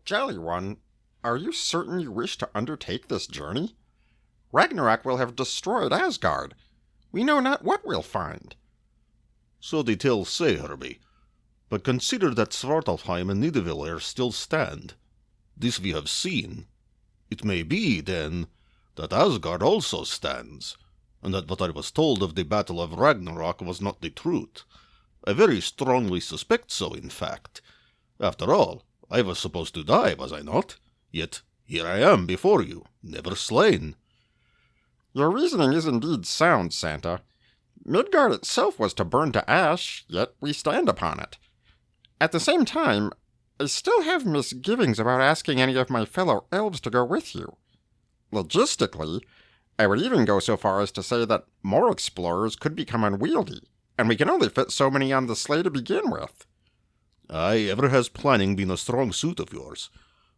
Jolly One, are you certain you wish to undertake this journey? Ragnarok will have destroyed Asgard. We know not what we'll find. So the tales say, Herbie. But consider that Svartalfheim and Nidavellir still stand. This we have seen. It may be, then, that Asgard also stands, and that what I was told of the Battle of Ragnarok was not the truth. I very strongly suspect so, in fact. After all, I was supposed to die, was I not? Yet here I am before you, never slain. Your reasoning is indeed sound, Santa. Midgard itself was to burn to ash, yet we stand upon it. At the same time, I still have misgivings about asking any of my fellow elves to go with you. Logistically, I would even go so far as to say that more explorers could become unwieldy, and we can only fit so many on the sleigh to begin with. Aye, ever has planning been a strong suit of yours.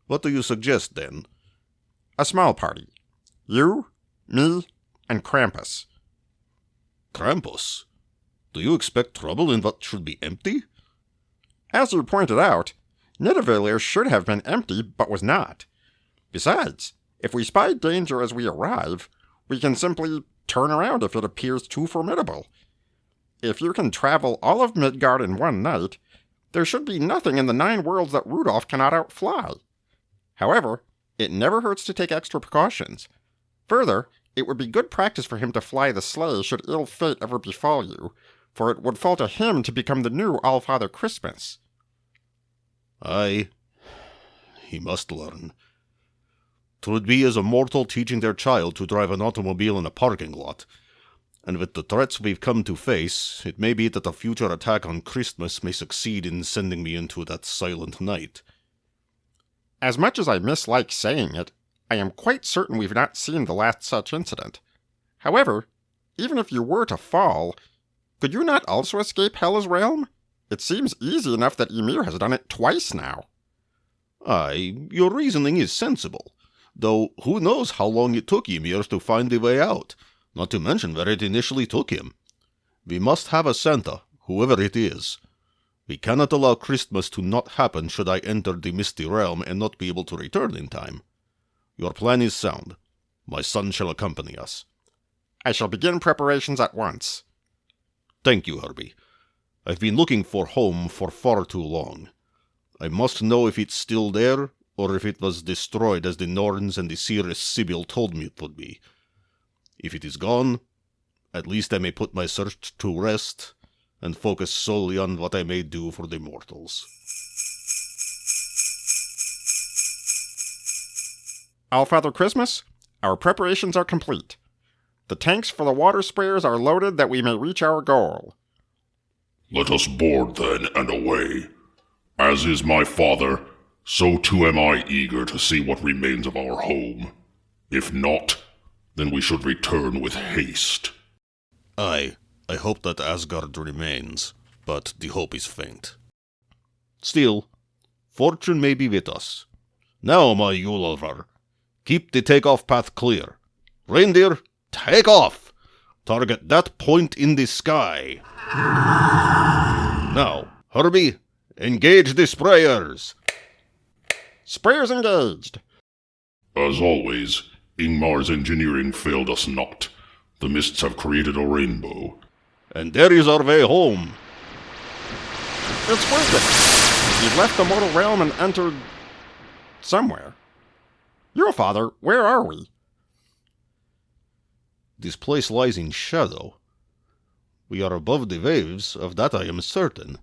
What do you suggest, then? A small party. You, me, and Krampus. Krampus? Do you expect trouble in what should be empty? As you pointed out, Nidavellir should have been empty, but was not. Besides, if we spy danger as we arrive, we can simply turn around if it appears too formidable. If you can travel all of Midgard in one night, there should be nothing in the 9 worlds that Rudolph cannot outfly. However, it never hurts to take extra precautions. Further, it would be good practice for him to fly the sleigh should ill fate ever befall you, for it would fall to him to become the new All-Father Christmas. Aye, he must learn. 'Twould be as a mortal teaching their child to drive an automobile in a parking lot. And with the threats we've come to face, it may be that a future attack on Christmas may succeed in sending me into that silent night. As much as I mislike saying it, I am quite certain we've not seen the last such incident. However, even if you were to fall, could you not also escape Hela's realm? It seems easy enough that Ymir has done it twice now. Aye, your reasoning is sensible, though who knows how long it took Ymir to find the way out, not to mention where it initially took him. We must have a Santa, whoever it is. We cannot allow Christmas to not happen should I enter the Misty Realm and not be able to return in time. Your plan is sound. My son shall accompany us. I shall begin preparations at once. Thank you, Herbie. I've been looking for home for far too long. I must know if it's still there, or if it was destroyed as the Norns and the seeress Sibyl told me it would be. If it is gone, at least I may put my search to rest and focus solely on what I may do for the mortals. All-Father Christmas, our preparations are complete. The tanks for the water sprayers are loaded that we may reach our goal. Let us board then and away. As is my father, so too am I eager to see what remains of our home. If not, then we should return with haste. Aye, I hope that Asgard remains, but the hope is faint. Still, fortune may be with us. Now, my Naglfar, keep the takeoff path clear. Reindeer, take off! Target that point in the sky. Now, Herbie, engage the sprayers. Sprayers engaged. As always, Ingmar's engineering failed us not. The mists have created a rainbow. And there is our way home. It's working. We've left the mortal realm and entered somewhere. Your father, where are we? This place lies in shadow. We are above the waves, of that I am certain.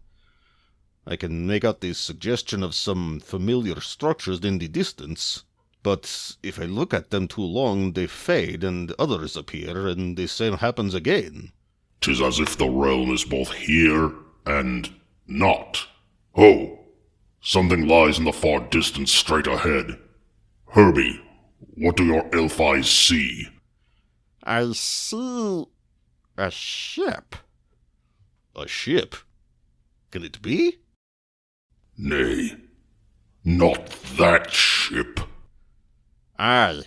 I can make out the suggestion of some familiar structures in the distance, but if I look at them too long, they fade and others appear, and the same happens again. 'Tis as if the realm is both here and not. Ho! Something lies in the far distance straight ahead. Herbie, what do your elf eyes see? I see a ship. A ship? Can it be? Nay, not that ship. Aye,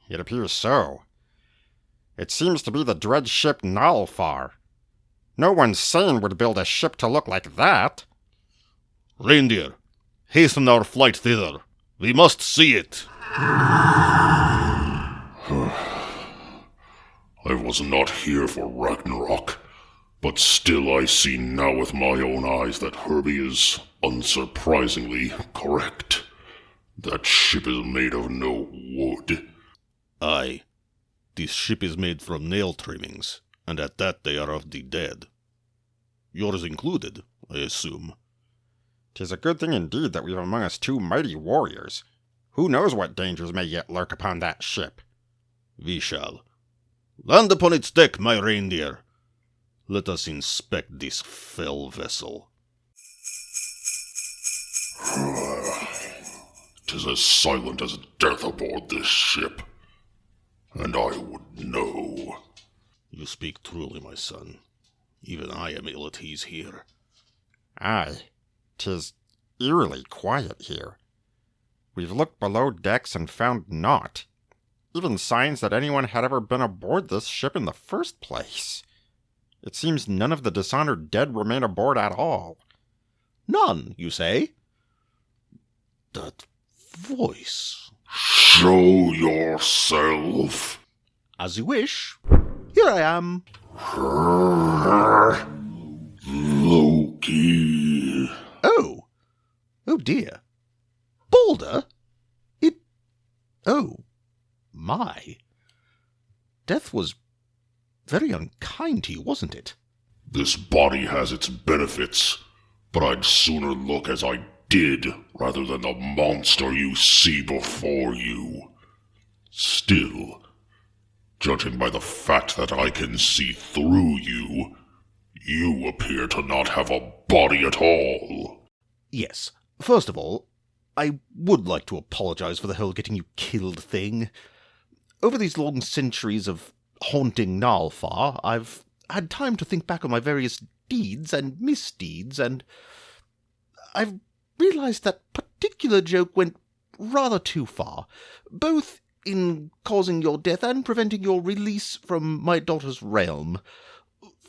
it appears so. It seems to be the dread ship Naglfar. No one sane would build a ship to look like that. Reindeer, Hasten our flight thither. We must see it. I was not here for Ragnarok, but still I see now with my own eyes that Herbie is unsurprisingly correct. That ship is made of no wood. Aye. This ship is made from nail trimmings, and at that they are of the dead. Yours included, I assume. 'Tis a good thing indeed that we've among us 2 mighty warriors. Who knows what dangers may yet lurk upon that ship? We shall. Land upon its deck, my reindeer. Let us inspect this fell vessel. 'Tis as silent as death aboard this ship. And I would know. You speak truly, my son. Even I am ill at ease here. Aye, 'tis eerily quiet here. We've looked below decks and found naught. Even signs that anyone had ever been aboard this ship in the first place. It seems none of the dishonored dead remain aboard at all. None, you say? That voice. Show yourself. As you wish. Here I am. Loki. Oh. Oh dear. Balder? Oh. My. Death was very unkind to you, wasn't it? This body has its benefits, but I'd sooner look as I did rather than the monster you see before you. Still, judging by the fact that I can see through you, you appear to not have a body at all. Yes. First of all, I would like to apologize for the whole getting you killed thing. Over these long centuries of haunting Naglfar, I've had time to think back on my various deeds and misdeeds, and I've realized that particular joke went rather too far, both in causing your death and preventing your release from my daughter's realm.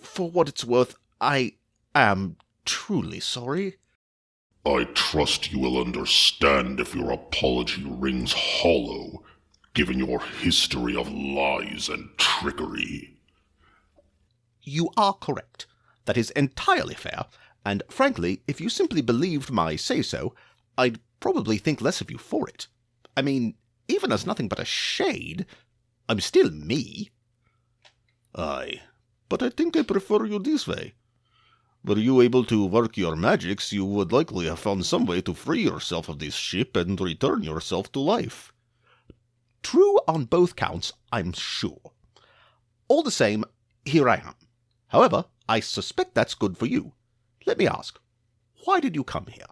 For what it's worth, I am truly sorry. I trust you will understand if your apology rings hollow, given your history of lies and trickery. You are correct. That is entirely fair, and frankly, if you simply believed my say-so, I'd probably think less of you for it. I mean, even as nothing but a shade, I'm still me. Aye, but I think I prefer you this way. Were you able to work your magics, you would likely have found some way to free yourself of this ship and return yourself to life. True on both counts, I'm sure. All the same, here I am. However, I suspect that's good for you. Let me ask, why did you come here?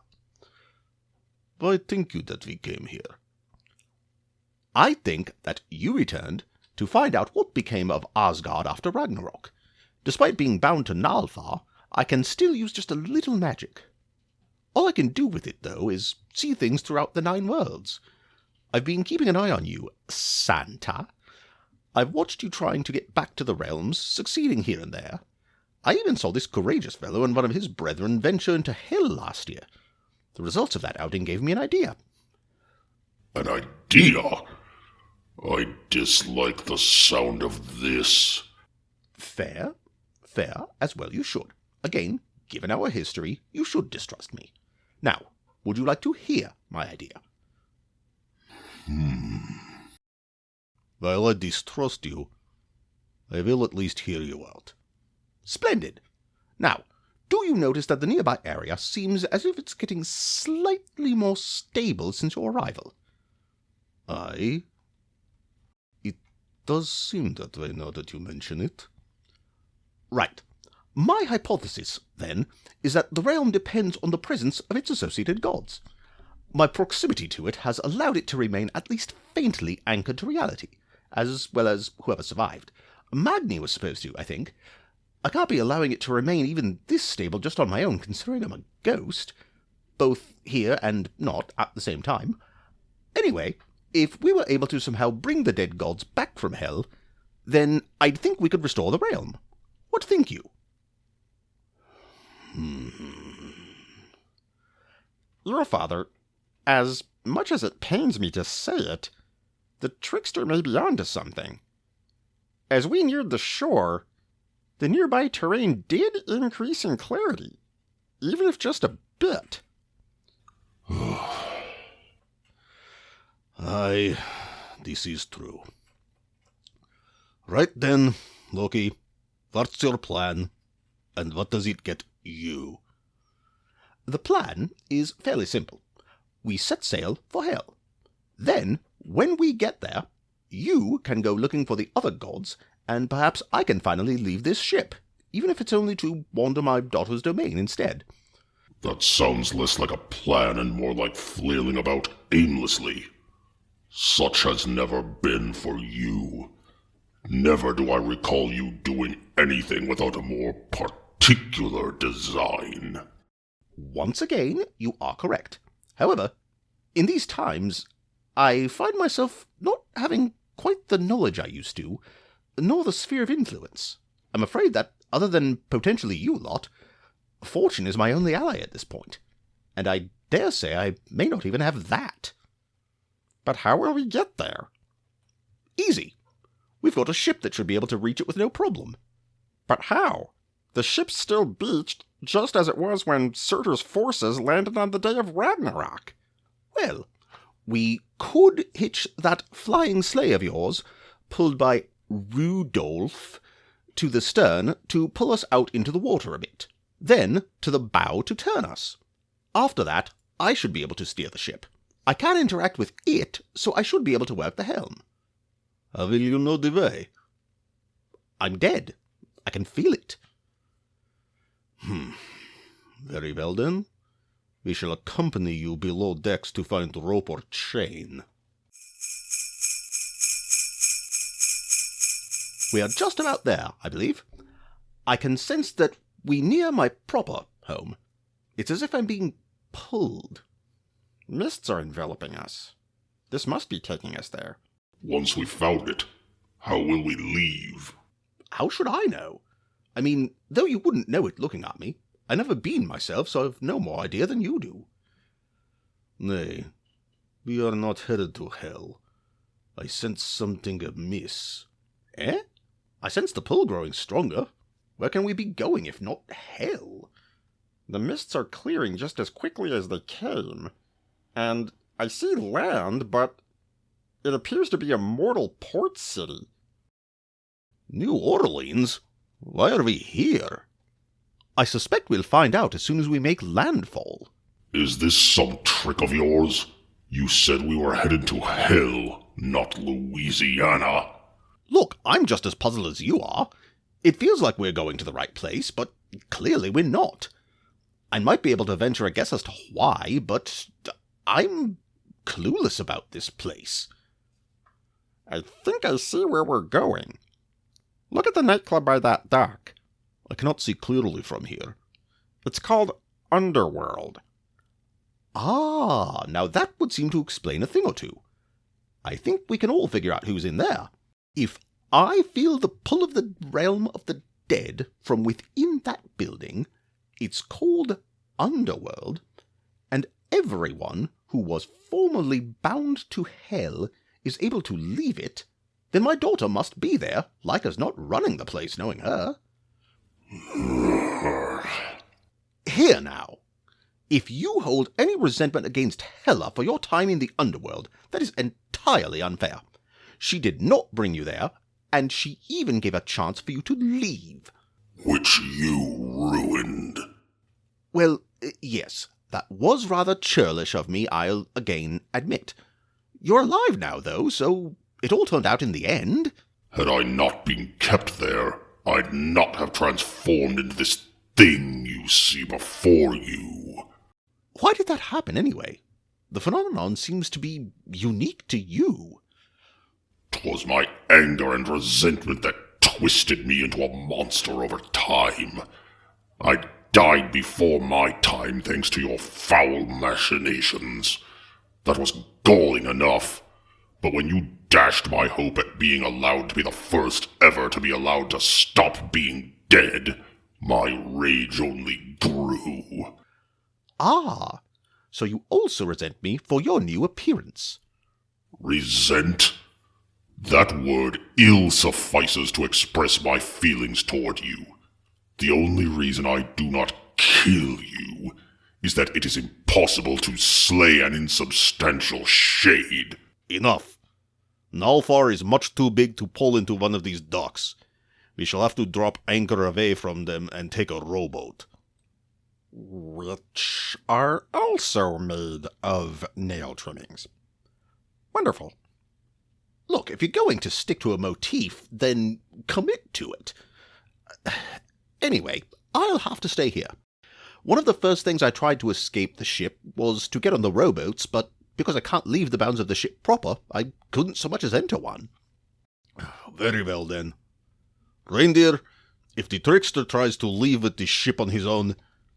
Why think you that we came here? I think that you returned to find out what became of Asgard after Ragnarok. Despite being bound to Naglfar, I can still use just a little magic. All I can do with it, though, is see things throughout the 9 worlds. I've been keeping an eye on you, Santa. I've watched you trying to get back to the realms, succeeding here and there. I even saw this courageous fellow and one of his brethren venture into hell last year. The results of that outing gave me an idea. An idea? I dislike the sound of this. Fair, as well you should. Again, given our history, you should distrust me. Now, would you like to hear my idea? While I distrust you, I will at least hear you out. Splendid. Now, do you notice that the nearby area seems as if it's getting slightly more stable since your arrival? Aye. It does seem that way now that you mention it. Right. My hypothesis, then, is that the realm depends on the presence of its associated gods. My proximity to it has allowed it to remain at least faintly anchored to reality, as well as whoever survived. Magni was supposed to, I think. I can't be allowing it to remain even this stable just on my own, considering I'm a ghost, both here and not at the same time. Anyway, if we were able to somehow bring the dead gods back from hell, then I'd think we could restore the realm. What think you? Your father As much as it pains me to say it, the trickster may be onto something. As we neared the shore, the nearby terrain did increase in clarity, even if just a bit. Aye, this is true. Right then, Loki, what's your plan, and what does it get you? The plan is fairly simple. We set sail for Hell. Then, when we get there, you can go looking for the other gods, and perhaps I can finally leave this ship, even if it's only to wander my daughter's domain instead. That sounds less like a plan and more like flailing about aimlessly. Such has never been for you. Never do I recall you doing anything without a more particular design. Once again, you are correct. However, in these times, I find myself not having quite the knowledge I used to, nor the sphere of influence. I'm afraid that, other than potentially you lot, fortune is my only ally at this point, and I dare say I may not even have that. But how will we get there? Easy. We've got a ship that should be able to reach it with no problem. But how? The ship's still beached, just as it was when Surtur's forces landed on the day of Ragnarok. Well, we could hitch that flying sleigh of yours, pulled by Rudolph, to the stern to pull us out into the water a bit, then to the bow to turn us. After that, I should be able to steer the ship. I can interact with it, so I should be able to work the helm. How will you know the way? I'm dead. I can feel it. Very well then. We shall accompany you below decks to find rope or chain. We are just about there, I believe. I can sense that we near my proper home. It's as if I'm being pulled. Mists are enveloping us. This must be taking us there. Once we've found it, how will we leave? How should I know? I mean, though you wouldn't know it looking at me, I've never been myself, so I've no more idea than you do. Nay, we are not headed to hell. I sense something amiss. Eh? I sense the pull growing stronger. Where can we be going if not hell? The mists are clearing just as quickly as they came, and I see land, but it appears to be a mortal port city. New Orleans? Why are we here? I suspect we'll find out as soon as we make landfall. Is this some trick of yours? You said we were headed to hell, not Louisiana. Look, I'm just as puzzled as you are. It feels like we're going to the right place, but clearly we're not. I might be able to venture a guess as to why, but I'm clueless about this place. I think I see where we're going. Look at the nightclub by that dock. I cannot see clearly from here. It's called Underworld. Ah, now that would seem to explain a thing or two. I think we can all figure out who's in there. If I feel the pull of the realm of the dead from within that building, it's called Underworld, and everyone who was formerly bound to hell is able to leave it, then my daughter must be there, like as not running the place, knowing her. Here now. If you hold any resentment against Hela for your time in the underworld, that is entirely unfair. She did not bring you there, and she even gave a chance for you to leave. Which you ruined. Well, yes, that was rather churlish of me, I'll again admit. You're alive now, though, so it all turned out in the end. Had I not been kept there, I'd not have transformed into this thing you see before you. Why did that happen, anyway? The phenomenon seems to be unique to you. 'Twas my anger and resentment that twisted me into a monster over time. I died before my time thanks to your foul machinations. That was galling enough, but when you dashed my hope at being allowed to be the first ever to be allowed to stop being dead, my rage only grew. Ah, so you also resent me for your new appearance. Resent? That word ill suffices to express my feelings toward you. The only reason I do not kill you is that it is impossible to slay an insubstantial shade. Enough. Naglfar is much too big to pull into one of these docks. We shall have to drop anchor away from them and take a rowboat. Which are also made of nail trimmings. Wonderful. Look, if you're going to stick to a motif, then commit to it. Anyway, I'll have to stay here. One of the first things I tried to escape the ship was to get on the rowboats, but because I can't leave the bounds of the ship proper, I couldn't so much as enter one. Very well, then. Reindeer, if the trickster tries to leave with the ship on his own,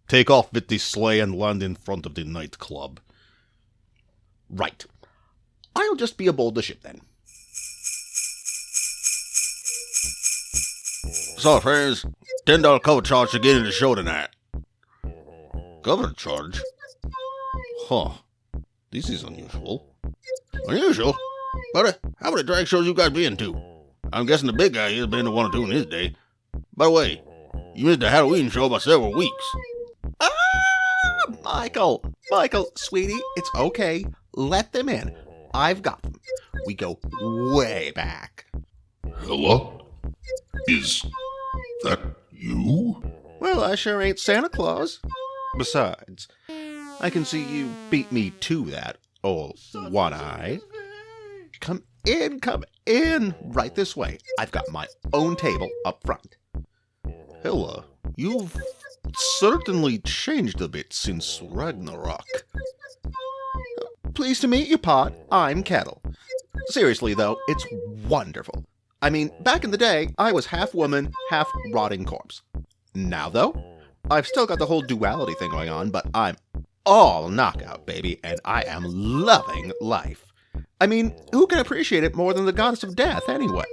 take off with the sleigh and land in front of the nightclub. Right. I'll just be aboard the ship, then. So, friends, $10 cover charge to get in the show tonight. Cover charge? Huh. This is unusual. Unusual? But how many drag shows you guys been to? I'm guessing the big guy has been to one or two in his day. By the way, you missed the Halloween show by several weeks. Michael, sweetie, it's okay. Let them in. I've got them. We go way back. Hella? Is that you? Well, I sure ain't Santa Claus. Besides, I can see you beat me to that, old one-eye. Come in, right this way. I've got my own table up front. Hella, you've certainly changed a bit since Ragnarok. Pleased to meet you, Pot. I'm Kettle. Seriously, though, it's wonderful. I mean, back in the day, I was half woman, half rotting corpse. Now, though, I've still got the whole duality thing going on, but I'm all knockout, baby, and I am loving life. I mean, who can appreciate it more than the goddess of death, anyway?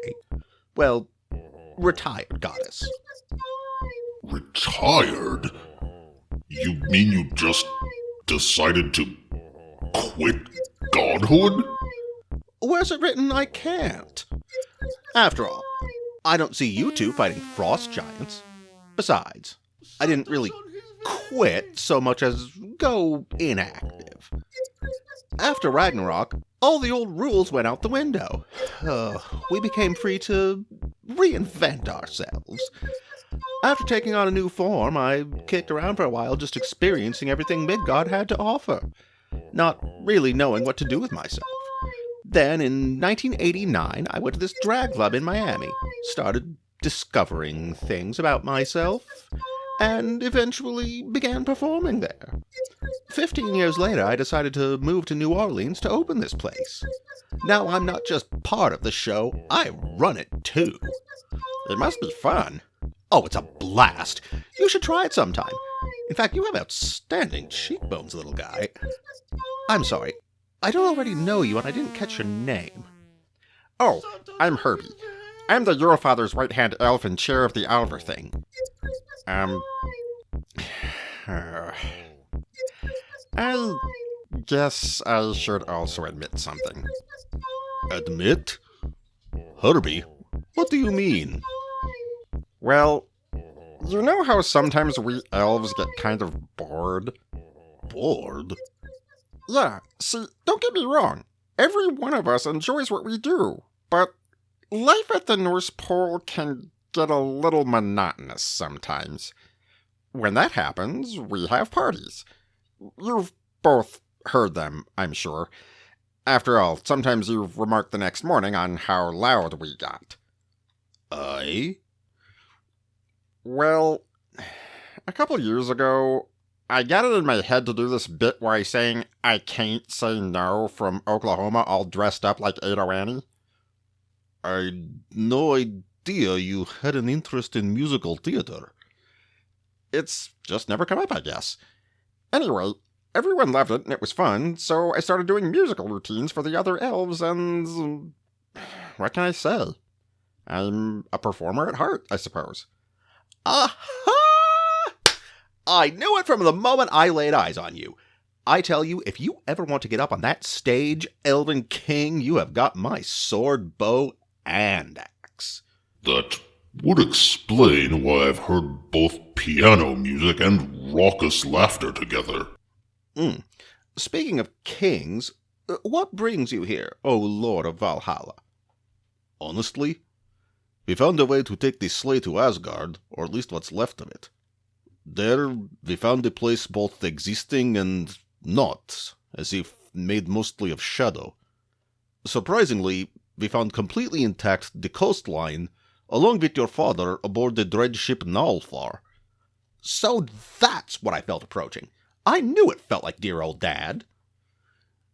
Well, retired goddess. Retired? You mean you just decided to quit godhood? Where's it written I can't? After all, I don't see you two fighting frost giants. Besides, I didn't really quit so much as go inactive. After Ragnarok, all the old rules went out the window. We became free to reinvent ourselves. After taking on a new form, I kicked around for a while just experiencing everything Midgard had to offer, not really knowing what to do with myself. Then, in 1989, I went to this drag club in Miami, started discovering things about myself, and eventually began performing there. 15 years later, I decided to move to New Orleans to open this place. Now I'm not just part of the show, I run it too. It must be fun. Oh, it's a blast. You should try it sometime. In fact, you have outstanding cheekbones, little guy. I'm sorry. I don't already know you, and I didn't catch your name. Oh, I'm Herbie. I'm the Eurofather's right-hand elf and chair of the Alver thing. I guess I should also admit something. Admit? Herbie, what do you mean? Well, you know how sometimes we elves get kind of bored? Bored? Yeah, see, don't get me wrong. Every one of us enjoys what we do, but life at the North Pole can get a little monotonous sometimes. When that happens, we have parties. You've both heard them, I'm sure. After all, sometimes you've remarked the next morning on how loud we got. Aye? Well, a couple years ago, I got it in my head to do this bit where I sang I Can't Say No from Oklahoma all dressed up like Ado Annie. I'd no idea you had an interest in musical theater. It's just never come up, I guess. Anyway, everyone loved it and it was fun, so I started doing musical routines for the other elves and... what can I say? I'm a performer at heart, I suppose. Aha! I knew it from the moment I laid eyes on you. I tell you, if you ever want to get up on that stage, Elven King, you have got my sword, bow, and axe. That would explain why I've heard both piano music and raucous laughter together. Speaking of kings, what brings you here, O Lord of Valhalla? Honestly, we found a way to take the sleigh to Asgard, or at least what's left of it. There, we found a place both existing and not, as if made mostly of shadow. Surprisingly, we found completely intact the coastline, along with your father aboard the dread ship Naglfar. So that's what I felt approaching. I knew it felt like dear old Dad.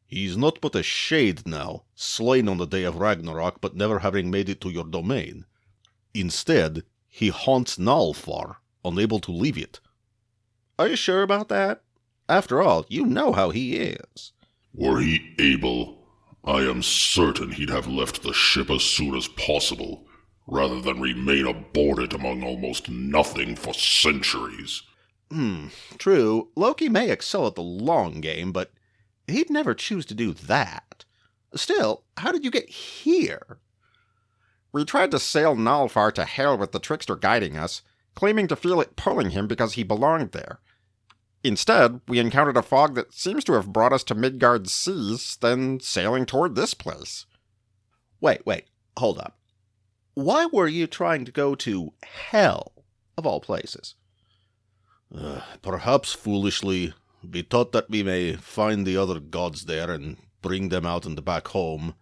He's not but a shade now, slain on the day of Ragnarok, but never having made it to your domain. Instead, he haunts Naglfar, unable to leave it. Are you sure about that? After all, you know how he is. Were he able, I am certain he'd have left the ship as soon as possible, rather than remain aboard it among almost nothing for centuries. True, Loki may excel at the long game, but he'd never choose to do that. Still, how did you get here? We tried to sail Naglfar to hell with the trickster guiding us, claiming to feel it pulling him because he belonged there. Instead, we encountered a fog that seems to have brought us to Midgard's seas, then sailing toward this place. Wait, hold up. Why were you trying to go to hell, of all places? Perhaps foolishly, we thought that we may find the other gods there and bring them out and back home,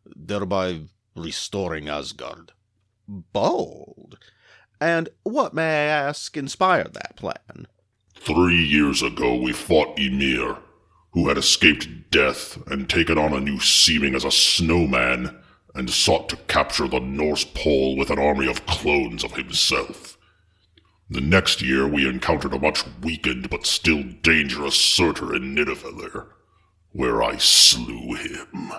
thereby restoring Asgard. Bold. And what, may I ask, inspired that plan? 3 years ago we fought Ymir, who had escaped death and taken on a new seeming as a snowman, and sought to capture the North Pole with an army of clones of himself. The next year we encountered a much weakened but still dangerous Surtur in Nidavellir, where I slew him.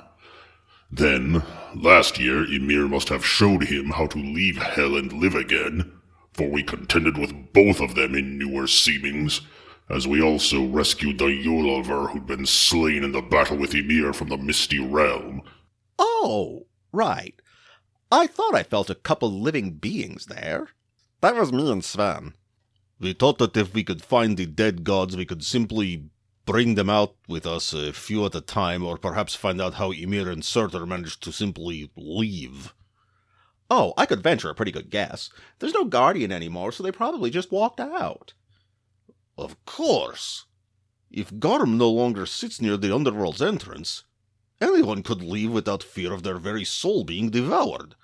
Then, last year Ymir must have showed him how to leave hell and live again, for we contended with both of them in newer seemings, as we also rescued the Yololver who'd been slain in the battle with Ymir from the Misty Realm. Oh, right. I thought I felt a couple living beings there. That was me and Sven. We thought that if we could find the dead gods, we could simply bring them out with us, a few at a time, or perhaps find out how Ymir and Surtur managed to simply leave. Oh, I could venture a pretty good guess. There's no guardian anymore, so they probably just walked out. Of course. If Garm no longer sits near the underworld's entrance, anyone could leave without fear of their very soul being devoured.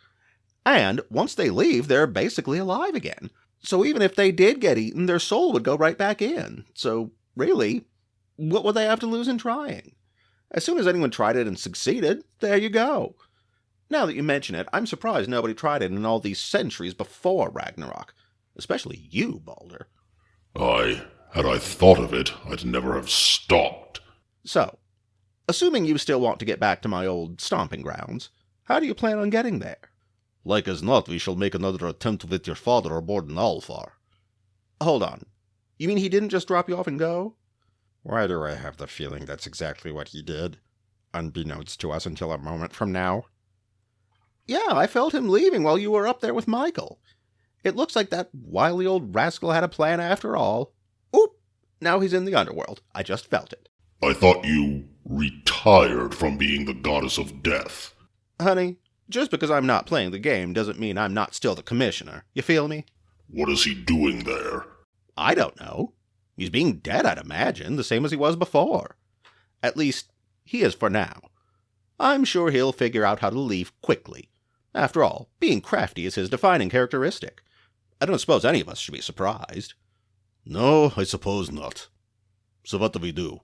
And once they leave, they're basically alive again. So even if they did get eaten, their soul would go right back in. So really, what would they have to lose in trying? As soon as anyone tried it and succeeded, there you go. Now that you mention it, I'm surprised nobody tried it in all these centuries before Ragnarok. Especially you, Balder. Had I thought of it, I'd never have stopped. So, assuming you still want to get back to my old stomping grounds, how do you plan on getting there? Like as not, we shall make another attempt with your father aboard Naglfar. Hold on. You mean he didn't just drop you off and go? Why do I have the feeling that's exactly what he did, unbeknownst to us until a moment from now? Yeah, I felt him leaving while you were up there with Michael. It looks like that wily old rascal had a plan after all. Oop! Now he's in the underworld. I just felt it. I thought you retired from being the goddess of death. Honey, just because I'm not playing the game doesn't mean I'm not still the commissioner. You feel me? What is he doing there? I don't know. He's being dead, I'd imagine, the same as he was before. At least, he is for now. I'm sure he'll figure out how to leave quickly. After all, being crafty is his defining characteristic. I don't suppose any of us should be surprised. No, I suppose not. So what do we do?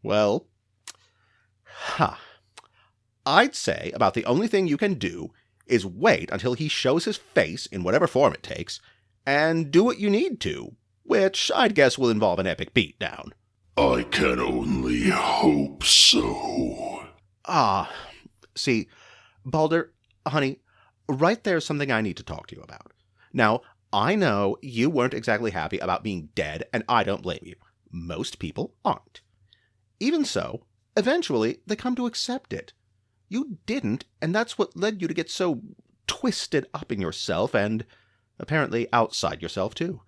Well, I'd say about the only thing you can do is wait until he shows his face in whatever form it takes, and do what you need to, which I'd guess will involve an epic beatdown. I can only hope so. See, Balder, honey, right there's something I need to talk to you about. Now, I know you weren't exactly happy about being dead, and I don't blame you. Most people aren't. Even so, eventually they come to accept it. You didn't, and that's what led you to get so twisted up in yourself and, apparently, outside yourself, too.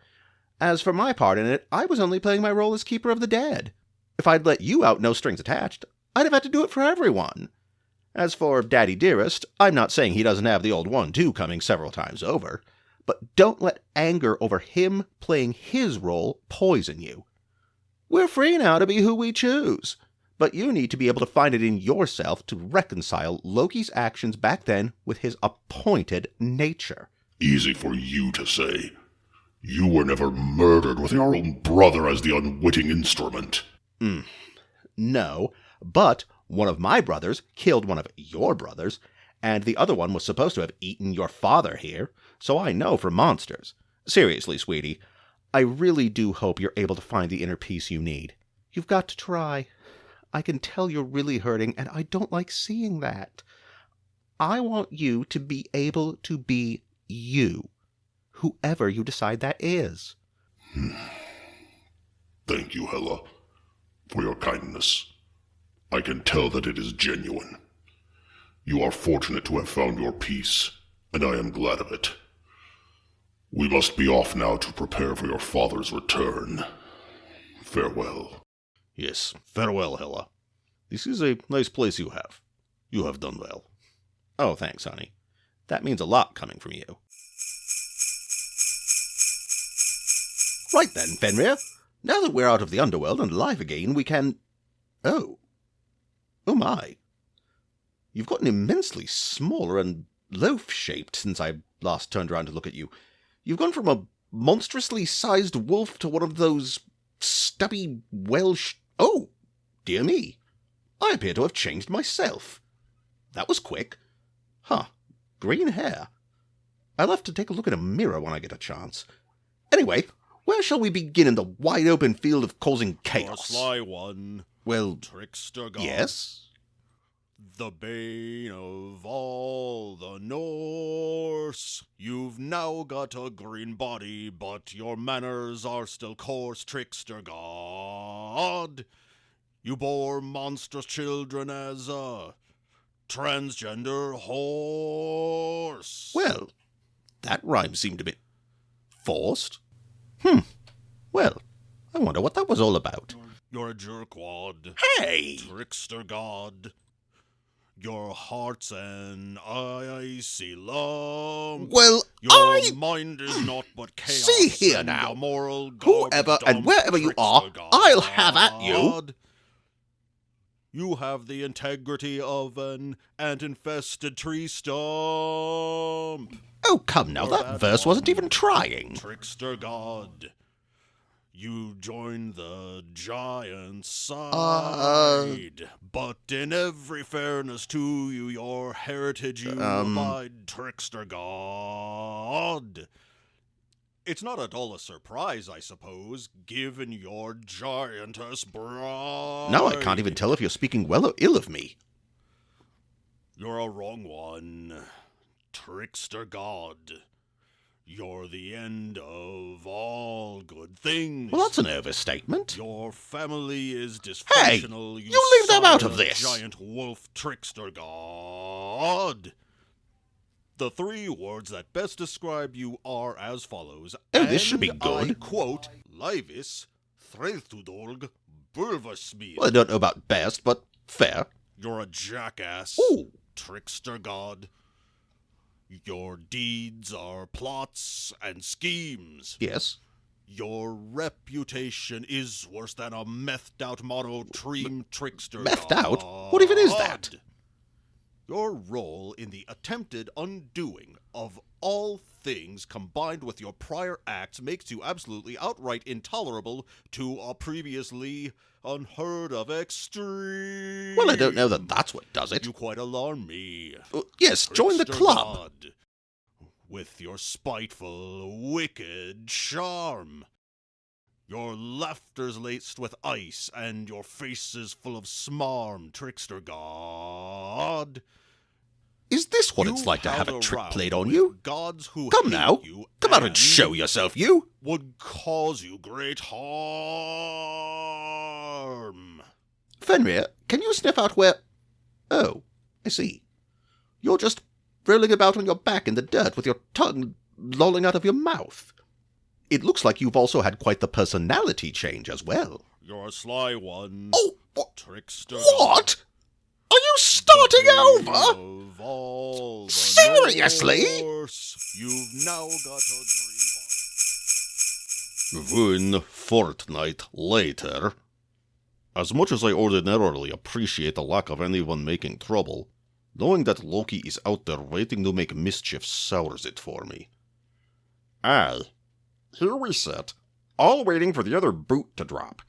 As for my part in it, I was only playing my role as Keeper of the Dead. If I'd let you out no strings attached, I'd have had to do it for everyone. As for Daddy Dearest, I'm not saying he doesn't have the old one, too, coming several times over. But don't let anger over him playing his role poison you. We're free now to be who we choose, but you need to be able to find it in yourself to reconcile Loki's actions back then with his appointed nature. Easy for you to say. You were never murdered with your own brother as the unwitting instrument. No, but one of my brothers killed one of your brothers, and the other one was supposed to have eaten your father here, so I know from monsters. Seriously, sweetie, I really do hope you're able to find the inner peace you need. You've got to try. I can tell you're really hurting, and I don't like seeing that. I want you to be able to be you, whoever you decide that is. Thank you, Hela, for your kindness. I can tell that it is genuine. You are fortunate to have found your peace, and I am glad of it. We must be off now to prepare for your father's return. Farewell. Yes, farewell, Hela. This is a nice place you have. You have done well. Oh, thanks, honey. That means a lot coming from you. Right then, Fenrir. Now that we're out of the underworld and alive again, we can... Oh. Oh my. You've gotten immensely smaller and loaf-shaped since I last turned around to look at you. You've gone from a monstrously sized wolf to one of those stubby Welsh... Oh, dear me. I appear to have changed myself. That was quick. Huh. Green hair. I'll have to take a look in a mirror when I get a chance. Anyway, where shall we begin in the wide-open field of causing chaos? Your sly one. Well, Trickster god. yes? The bane of all the Norse. You've now got a green body, but your manners are still coarse, trickster god. You bore monstrous children as a transgender horse. Well, that rhyme seemed a bit forced. Well, I wonder what that was all about. You're a jerkwad. Hey! Trickster god. Your heart's an icy lump. Well, Your mind is not but chaos. See here and now. a moral Whoever and wherever you are, I'll have at you. You have the integrity of an ant-infested tree stump. Oh, come now, that verse wasn't even trying. Trickster god. You joined the giant side, but in every fairness to you, your heritage you abide, trickster god. It's not at all a surprise, I suppose, given your giantess bride. Now I can't even tell if you're speaking well or ill of me. You're a wrong one, trickster god. You're the end of all good things. Well, that's an overstatement. Your family is dysfunctional. Hey, you leave them out of son this. Giant wolf trickster god. The 3 words that best describe you are as follows. Oh, this should be and good. I quote, Livis, Threithudolg, Bulvasmir. Well, I don't know about best, but fair. You're a jackass. Ooh. Trickster god. Your deeds are plots and schemes. Yes. Your reputation is worse than a methed-out monotreem trickster Methed god. out? What even is that? Your role in the attempted undoing of all things combined with your prior acts makes you absolutely outright intolerable to a previously unheard of extreme. Well, I don't know that that's what does it. You quite alarm me. Yes, join the Trickster club. god, with your spiteful, wicked charm. Your laughter's laced with ice, and your face is full of smarm, trickster god. Is this what You it's like to have a held trick around played on with you? Gods who Come hate now. you Come out and show yourself, you. would cause you great harm. Fenrir, can you sniff out where... Oh, I see. You're just rolling about on your back in the dirt with your tongue lolling out of your mouth. It looks like you've also had quite the personality change as well. You're a sly one. Oh, Trickster. what? Are you starting over? Seriously? You've now got a One fortnight later. As much as I ordinarily appreciate the lack of anyone making trouble, knowing that Loki is out there waiting to make mischief sours it for me. Aye. Here we sit, all waiting for the other boot to drop.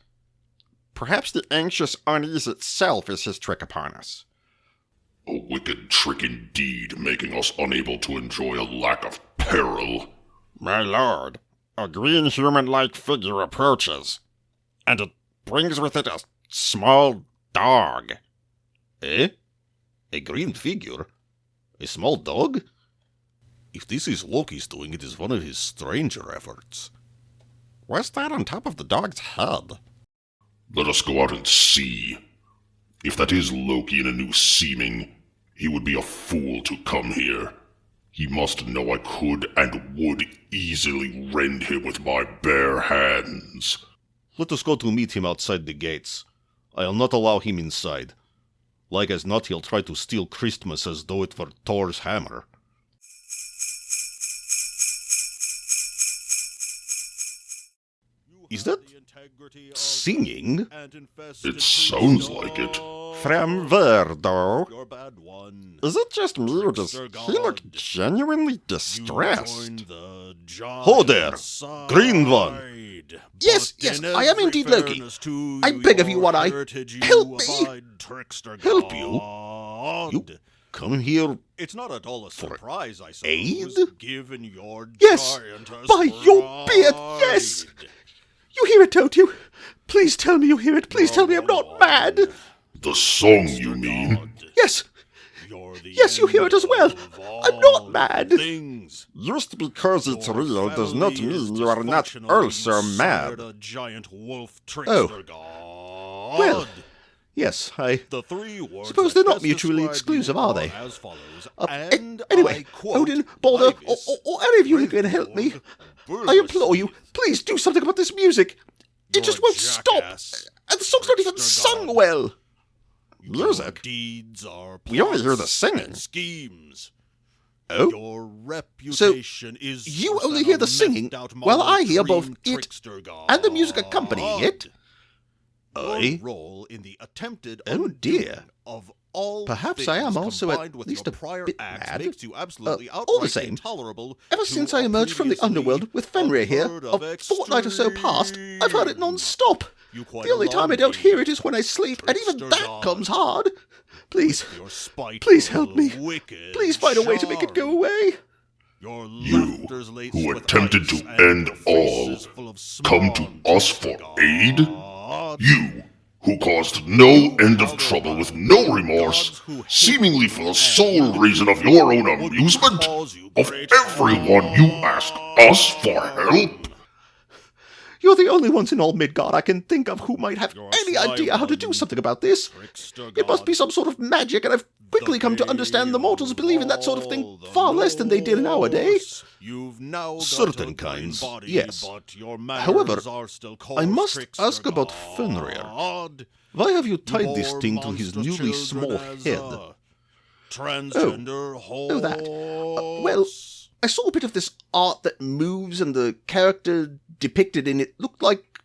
Perhaps the anxious unease itself is his trick upon us. A wicked trick indeed, making us unable to enjoy a lack of peril. My lord, a green human-like figure approaches, and it brings with it a small dog. Eh? A green figure? A small dog? If this is Loki's doing, it is one of his stranger efforts. What's that on top of the dog's head? Let us go out and see. If that is Loki in a new seeming, he would be a fool to come here. He must know I could and would easily rend him with my bare hands. Let us go to meet him outside the gates. I'll not allow him inside. Like as not, he'll try to steal Christmas as though it were Thor's hammer. Is that singing? It sounds like it. From where, though? Your bad one. Is it just me, or does he look genuinely distressed? Ho there, green one. Yes, I am indeed Loki. I beg of you, One Eye, help me. Help you? You come here It's not at all a for surprise, I suppose. aid? Given your Yes, giant has by your beard, yes. pride. You hear it, don't you? Please tell me you hear it. Please tell me I'm not mad. The song, you mean? Yes, You're the yes, you hear it as well. end of I'm not all mad. Things. Just because it's Your real does not family is mean you are not dysfunctional. also You mad. sired a giant wolf Oh. trickster god. Well, yes, I... The three words Suppose that they're not best mutually describe exclusive, you are they? As follows, Anyway, I quote, Odin, Balder, Ibis, or any of you who can help me, I implore you, please do something about this music. It You're just a won't stop, jackass. and the song's not even Trickster sung god. well. Your Music? deeds are We only hear the plots singing. and schemes. Oh? Your reputation is you worse only than hear a the singing, methed-out while I hear both monochrome it trickster god. and the music accompanying it. Your I... role in the attempted Oh, undoing dear. of all Perhaps things I am also combined at with least your a prior bit acts mad. makes you absolutely all outright the same, intolerable Ever to since I a emerged from the previously underworld with Fenrir here, unheard a of fortnight or so past, I've heard it extreme. non-stop. You quite The only time I alarmed don't me, hear it is when I sleep, and even trickster that god. comes hard. Please, Your spiteful, please help me. wicked Please find a way to make it go charm. away. Your You, laughter's laced who with attempted ice to and end your face all, is full of come to smog, us for trickster aid? god. You, who caused no end of trouble with no remorse, seemingly for the sole reason of your own amusement? Of everyone you ask us for help? You're the only ones in all Midgard I can think of who might have You're a any sly idea how to do one, something about this. trickster It must god. be some sort of magic, and I've quickly come to understand the mortals believe in that sort of thing far less than they did nowadays. You've now got Certain a kinds, green body, yes. but your manners However, are still I must trickster ask about god. Fenrir. Why have you tied this bore thing to his monstrous newly children small as head? a transgender horse. Oh, that. Well, I saw a bit of this art that moves, and the character depicted in it looked like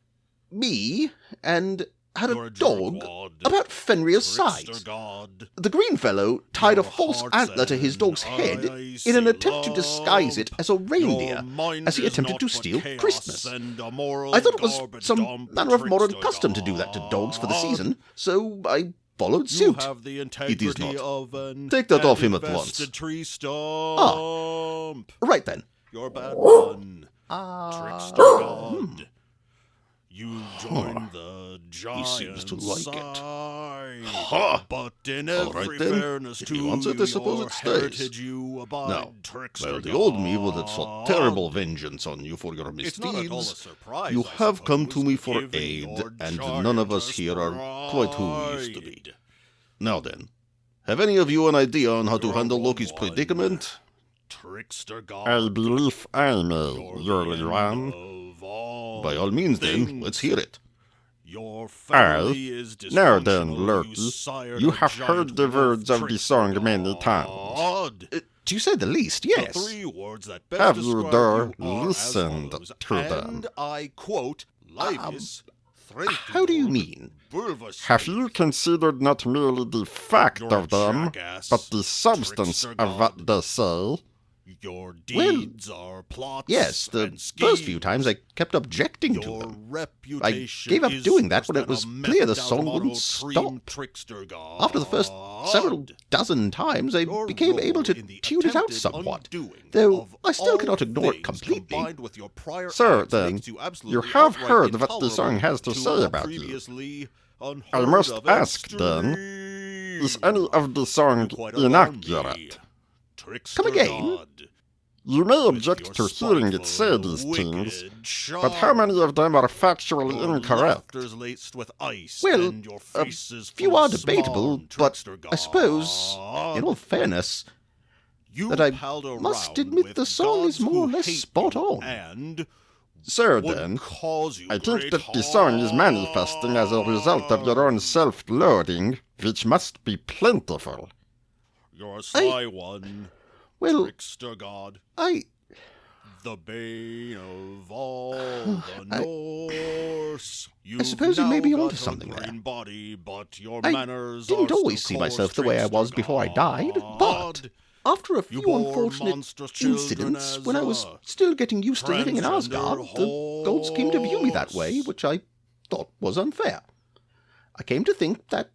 me, and had You're a a dog jerkwad, about Fenrir's trickster size. god. The green fellow tied a Your false heart's antler to his end, dog's head I in an see attempt to disguise it as a reindeer, Your mind as he is attempted naught to but steal chaos Christmas. and a moral I thought it was garbage some dump manner of modern trickster custom to do that to dogs for the god. season, so I followed You suit. have the is integrity not. of an Take that off him at infested once. tree stump. Right then. You're bad one. Trickster Hmm. god. You join the giant seems to like it. side. Ha! But in All right every then. fairness If to he wants it, I suppose your it stays. heritage you abide, Now, trickster while the old me would have god. sought terrible vengeance on you for your It's not at all a misdeeds, surprise, you I have come to suppose, me for given aid, your and none of us giantess here are quite who we used to be. pride. Now then, have any of you an idea on how to You're handle wrong Loki's one. predicament? Trickster I god. believe I may, You're your the little end one. of all By all means then, things. let's hear it. Your family is Now then, dysfunctional, Loki, sired you a have giant heard the wolf words of the trickster song many god. times. To say the least, The yes. three words that best Have you, describe though, you are as listened follows, to them? and I quote, life is How do you mean? Have you considered not merely the fact You're a of them, jackass, but the substance trickster of what god. they say? Your deeds are plots Yes, the and first few times I schemes. kept objecting to Your them. reputation gave up is doing that worse when it than was a clear the methed-out song wouldn't mono-cream stop. trickster god. After the first several dozen times, I Your became able role to in the tune it out attempted somewhat, undoing though of I still all cannot ignore it things completely. combined with your prior So acts then, makes you you absolutely have outright heard what the song has to intolerable say a about you. previously I unheard must of ask then, extreme. is any of the song You quite alarm me, inaccurate? trickster Come again? god. You may With object your to hearing it say spiteful, these things, wicked but how many of them are factually Your incorrect? laughter's laced with ice, Well, and your face is few full are of debatable, smarm, but trickster I suppose, god. in all fairness, You that I palled must around admit with the song is gods more or who less hate spot you on. And So would then, cause you I think great that the song is manifesting as a result of your own harm. self-loathing, which must be plentiful. You're a sly one, well, trickster god, I... the bane of all the Norse. I suppose you may be onto got something a there. green body, but your I manners didn't are always still see myself coarse, the way I was trickster before I died, but god. after a You few bore unfortunate monstrous children incidents, as when I was a still getting used to living in transgender Asgard, the gods came to view me that way, horse. which I thought was unfair. I came to think that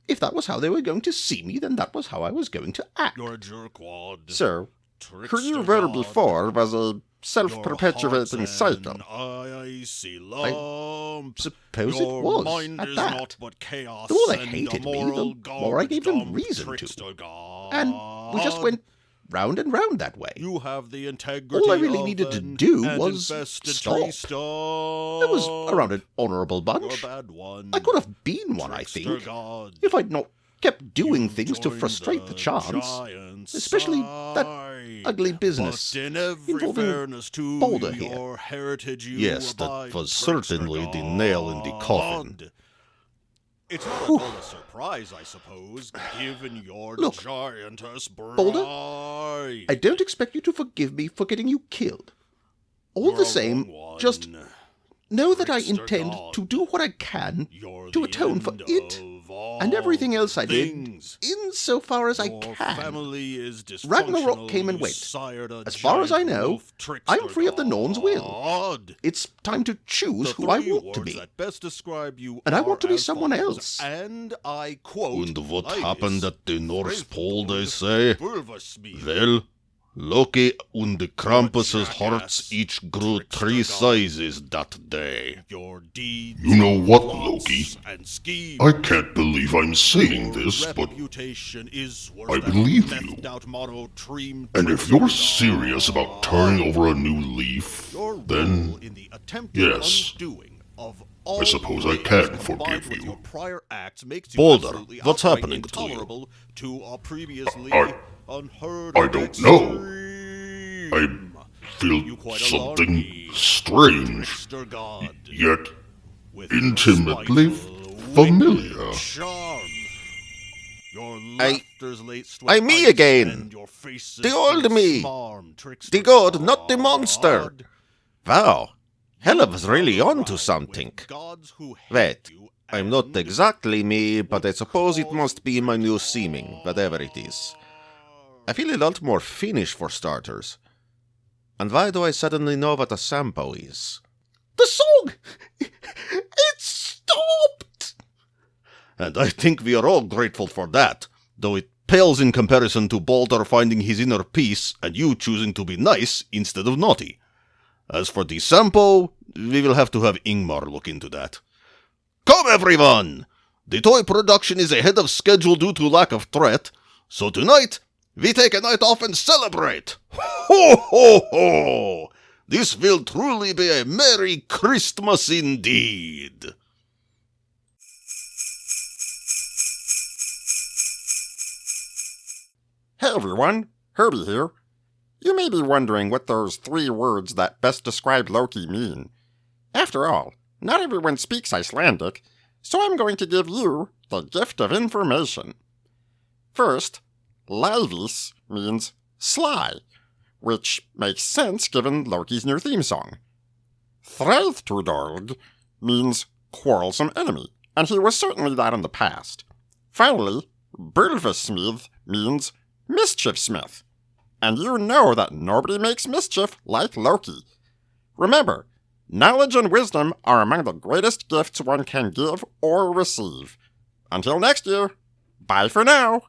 if that was how they were going to see me, then that was how I was going to act. You're a jerkwad. So, who trickster you were god. before was a Your self-perpetuating heart's cycle. an icy lump. Suppose Your it was, mind at is that. not but chaos. The more they and hated a me, the moral more I gave them garbage dump, reason to. trickster god. And we just went round and round that way. You have the integrity All I really of needed to an do was ant-infested stop. tree stump. I was around an honourable You're a bunch. bad one. I could have been one, I trickster think, god. if I'd not kept doing You things to joined frustrate the chance, giant especially that side. ugly business But in every involving fairness to Balder here. your heritage you Yes, that abide, was trickster certainly the nail in the god. coffin. It's not at all a surprise, I suppose, given your Look, giantess Balder, bride. I don't expect you to forgive me for getting you killed. All You're the a same, wrong just one. know that I trickster intend god. to do what I can You're to the atone for end it of all and everything else I things. did, insofar as I Your can. family is Ragnarok came and dysfunctional, went. you sired a As far as I giant know, wolf trickster I'm free of the Norn's will. god. It's time to choose The who I three want to words be. that best describe you And I are want to be as someone follows, else. And I quote, And what "Life happened is at the North Pole, they Freyþór say? Bölvasmíð." Well, Loki and the Krampus's jackass, hearts each grew trickster 3 god. sizes that day. Your deeds, You know what, plots, Loki? and schemes. I can't believe I'm saying Your this, but reputation is worse I than a believe you. methed-out mono-cream and if trickster you're god. serious about turning over a new leaf, Your role then in the attempted yes. undoing of all I suppose I things can combined forgive with you. Your prior acts makes you Balder, absolutely what's outright happening to you? intolerable to a previously I- unheard I of don't know. extreme. I feel You quite alarm something me, strange, trickster god, yet with your intimately spiteful, familiar. wicked charm. Your I- laughter's laced with I me ice, again. and your face The is old full of me. smarm, trickster The god, not the monster. god. Wow, Hella was really Follow onto around something. with gods who hate Wait, you I'm not and exactly me, but I suppose it must be my new seeming, whatever it is. I feel a lot more Finnish for starters. And why do I suddenly know what a sampo is? The song! It stopped! And I think we are all grateful for that, though it pales in comparison to Balder finding his inner peace and you choosing to be nice instead of naughty. As for the Sampo, we will have to have Ingmar look into that. Come everyone! The toy production is ahead of schedule due to lack of threat, so tonight we take a night off and celebrate. Ho ho ho! This will truly be a Merry Christmas indeed. Hey everyone, Herbie here. You may be wondering what those 3 words that best describe Loki mean. After all, not everyone speaks Icelandic, so I'm going to give you the gift of information. First, Lævis means sly, which makes sense given Loki's new theme song. Þræðtudorg means quarrelsome enemy, and he was certainly that in the past. Finally, Bölvasmith means mischief smith, and you know that nobody makes mischief like Loki. Remember, knowledge and wisdom are among the greatest gifts one can give or receive. Until next year, bye for now.